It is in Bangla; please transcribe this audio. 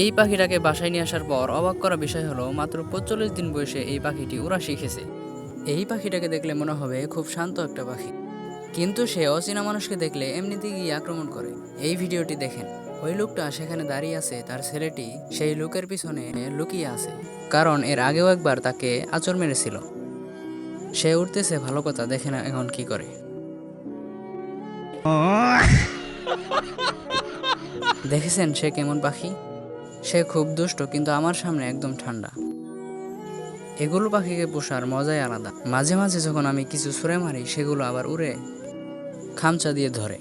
এই পাখিটাকে বাসায় নিয়ে আসার পর অবাক করা বিষয় হলো মাত্র ৪৫ দিন বয়সে এই পাখিটি উড়া শিখেছে। এই পাখিটাকে দেখলে মনে হবে খুব শান্ত একটা পাখি, কিন্তু সে অচেনা মানুষকে দেখলে এমনিতে গিয়ে আক্রমণ করে। এই ভিডিওটি দেখেন, ওই লোকটা সেখানে দাঁড়িয়ে আছে, তার ছেলেটি সেই লোকের পিছনে লুকিয়ে আছে, কারণ এর আগেও একবার তাকে আঁচড় মেরেছিল। সে উঠতেছে, ভালো কথা, দেখে না এখন কি করে। দেখেছেন সে কেমন পাখি? সে খুব দুষ্ট, কিন্তু আমার সামনে একদম ঠান্ডা। এগুলো পাখিকে পোষার মজাই আলাদা। মাঝে মাঝে যখন আমি কিছু ছুঁড়ে মারি, সেগুলো আবার উড়ে খামচা দিয়ে ধরে।